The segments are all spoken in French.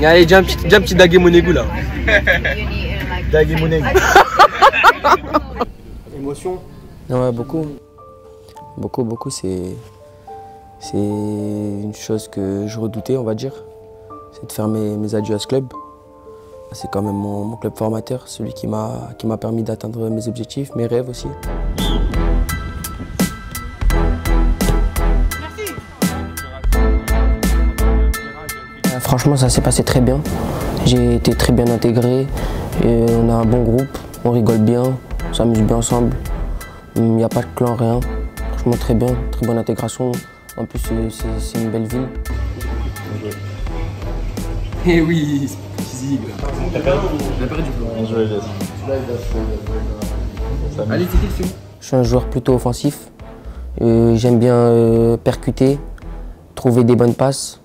Allez, dis un petit Dagé Monégou là. Dagé Monégou. Émotion? Ouais, beaucoup. Beaucoup. C'est une chose que je redoutais, on va dire. C'est de faire mes adieux à ce club. C'est quand même mon club formateur, celui qui m'a permis d'atteindre mes objectifs, mes rêves aussi. Franchement, ça s'est passé très bien. J'ai été très bien intégré. Et on a un bon groupe, on rigole bien, on s'amuse bien ensemble. Il n'y a pas de clan, rien. Franchement, très bien, très bonne intégration. En plus, c'est une belle ville. Eh oui, physique là. T'as perdu Allez, c'est où? Je suis un joueur plutôt offensif. J'aime bien percuter, trouver des bonnes passes,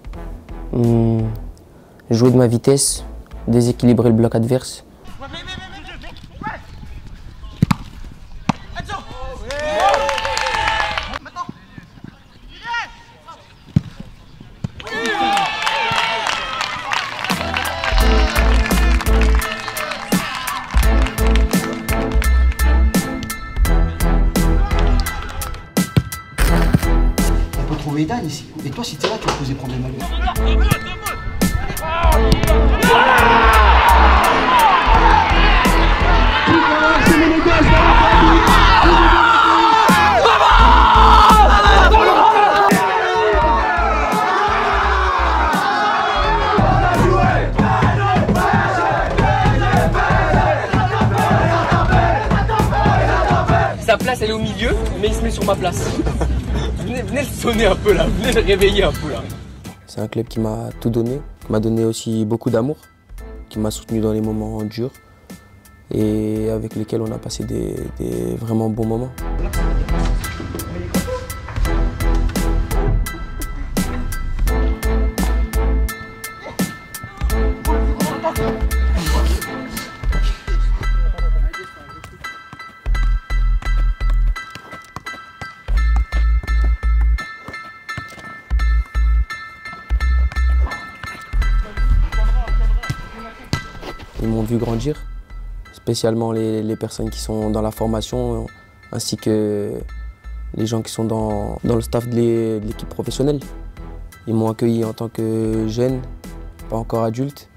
jouer de ma vitesse, déséquilibrer le bloc adverse. On peut trouver Edan ici. Et toi, si t'es là, tu vas poser problème à lui. Sa place elle est au milieu, mais il se met sur ma place. Venez le sonner un peu là, venez le réveiller un peu là. C'est un club qui m'a tout donné, qui m'a donné aussi beaucoup d'amour, qui m'a soutenu dans les moments durs et avec lesquels on a passé des vraiment bons moments. Ils m'ont vu grandir, spécialement les personnes qui sont dans la formation, ainsi que les gens qui sont dans le staff de l'équipe professionnelle. Ils m'ont accueilli en tant que jeune, pas encore adulte.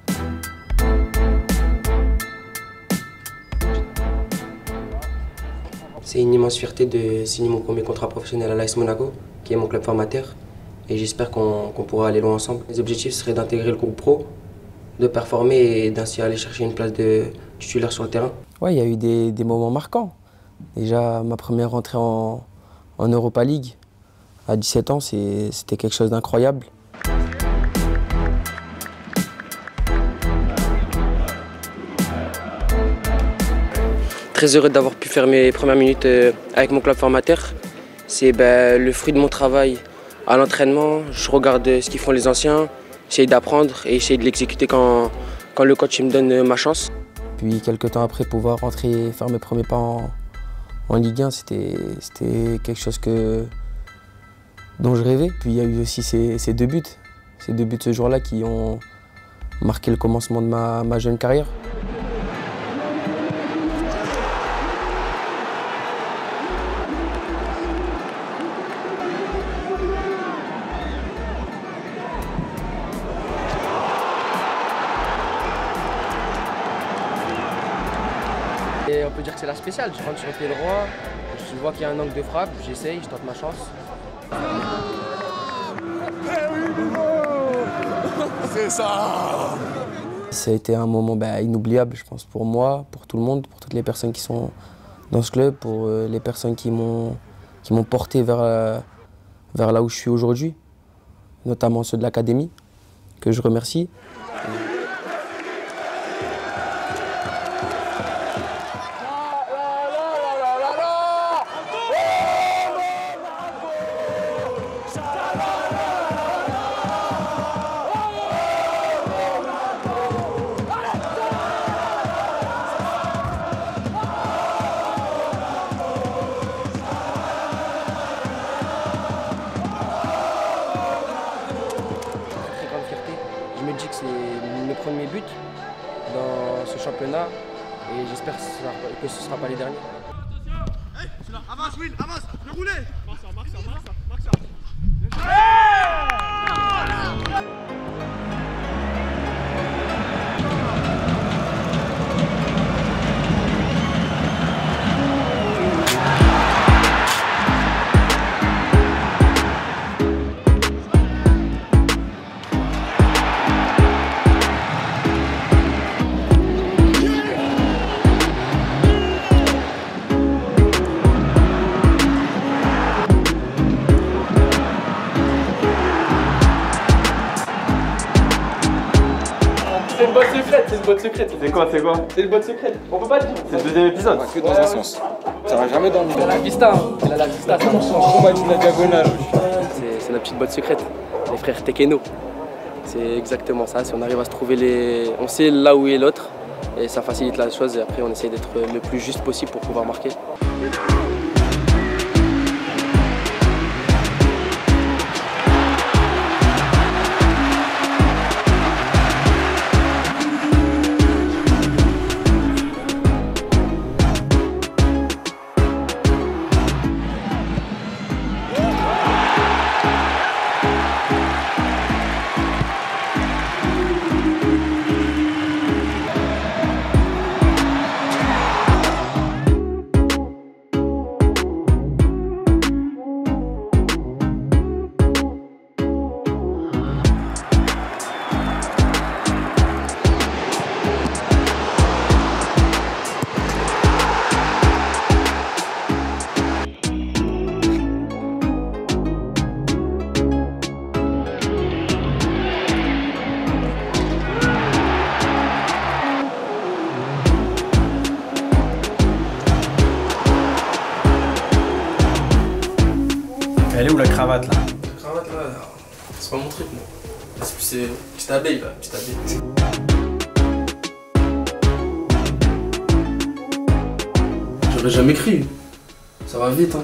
C'est une immense fierté de signer mon premier contrat professionnel à l'AS Monaco, qui est mon club formateur. Et j'espère qu'on pourra aller loin ensemble. Les objectifs seraient d'intégrer le groupe pro, de performer et d'ainsi aller chercher une place de titulaire sur le terrain. Ouais, il y a eu des moments marquants. Déjà, ma première entrée en Europa League, à 17 ans, c'était quelque chose d'incroyable. Très heureux d'avoir pu faire mes premières minutes avec mon club formateur. C'est le fruit de mon travail à l'entraînement. Je regarde ce qu'ils font les anciens. J'essaie d'apprendre et essayer de l'exécuter quand le coach me donne ma chance. Puis quelques temps après, pouvoir rentrer et faire mes premiers pas en Ligue 1, c'était quelque chose dont je rêvais. Puis il y a eu aussi ces deux buts ce jour-là qui ont marqué le commencement de ma jeune carrière. Et on peut dire que c'est la spéciale, je rentre sur le pied droit, je vois qu'il y a un angle de frappe, j'essaye, je tente ma chance. C'est ça! Ça a été un moment inoubliable, je pense, pour moi, pour tout le monde, pour toutes les personnes qui sont dans ce club, pour les personnes qui m'ont porté vers là où je suis aujourd'hui, notamment ceux de l'académie, que je remercie. Je me dis que c'est mes premiers buts dans ce championnat et j'espère que ce ne sera pas les derniers. Avance Will, avance, le rouler. Marque ça. C'est une boîte secrète. C'est quoi C'est une boîte secrète. On peut pas dire. C'est le deuxième épisode. Que dans un sens. Ça va jamais dans le C'est la vista, c'est la vista, ça change. combat de la diagonale. C'est la petite boîte secrète, les frères Tekeno. C'est exactement ça, si on arrive à se trouver on sait là où est l'autre et ça facilite la chose et après on essaye d'être le plus juste possible pour pouvoir marquer. Elle est où la cravate là? La cravate là, c'est pas mon truc moi. C'est petite abeille là, petite abeille. J'aurais jamais cru. Ça va vite hein.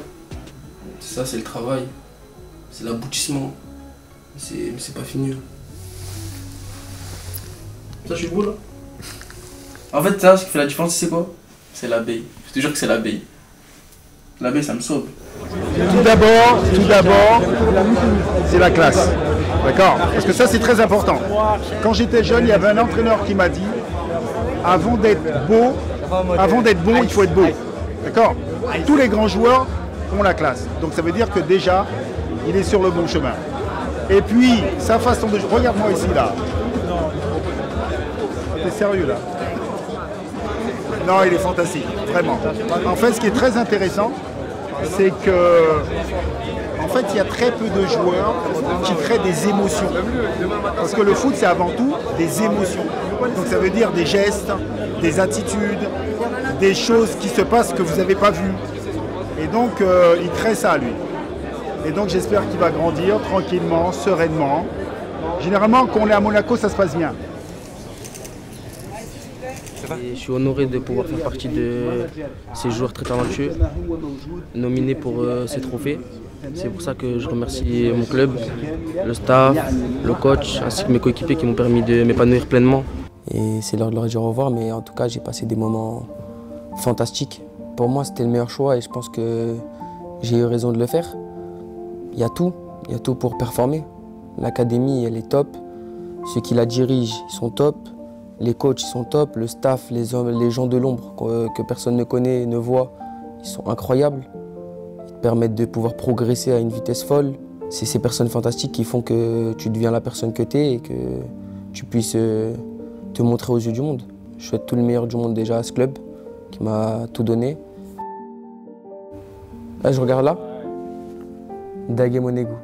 C'est ça, c'est le travail. C'est l'aboutissement. Mais c'est pas fini. Ça je suis beau là. En fait ça, ce qui fait la différence c'est quoi? C'est l'abeille. Je te jure que c'est l'abeille. L'abeille ça me sauve. Tout d'abord, c'est la classe. D'accord? Parce que ça, c'est très important. Quand j'étais jeune, il y avait un entraîneur qui m'a dit avant d'être bon, il faut être beau. D'accord? Tous les grands joueurs ont la classe. Donc ça veut dire que déjà, il est sur le bon chemin. Et puis, sa façon de jouer. Regarde-moi ici, là. T'es sérieux, là? Non, il est fantastique, vraiment. En fait, ce qui est très intéressant, c'est que, en fait, il y a très peu de joueurs qui créent des émotions. Parce que le foot, c'est avant tout des émotions. Donc ça veut dire des gestes, des attitudes, des choses qui se passent que vous n'avez pas vues. Et donc, il crée ça, lui. Et donc, j'espère qu'il va grandir tranquillement, sereinement. Généralement, quand on est à Monaco, ça se passe bien. Et je suis honoré de pouvoir faire partie de ces joueurs très talentueux, nominés pour ces trophées. C'est pour ça que je remercie mon club, le staff, le coach, ainsi que mes coéquipiers qui m'ont permis de m'épanouir pleinement. Et c'est l'heure de leur dire au revoir, mais en tout cas, j'ai passé des moments fantastiques. Pour moi, c'était le meilleur choix et je pense que j'ai eu raison de le faire. Il y a tout pour performer. L'académie, elle est top. Ceux qui la dirigent, ils sont top. Les coachs ils sont top, le staff, les gens de l'ombre que personne ne connaît, ne voit, ils sont incroyables. Ils te permettent de pouvoir progresser à une vitesse folle. C'est ces personnes fantastiques qui font que tu deviens la personne que tu es et que tu puisses te montrer aux yeux du monde. Je souhaite tout le meilleur du monde déjà à ce club qui m'a tout donné. Là, je regarde là, Daguet Monégou.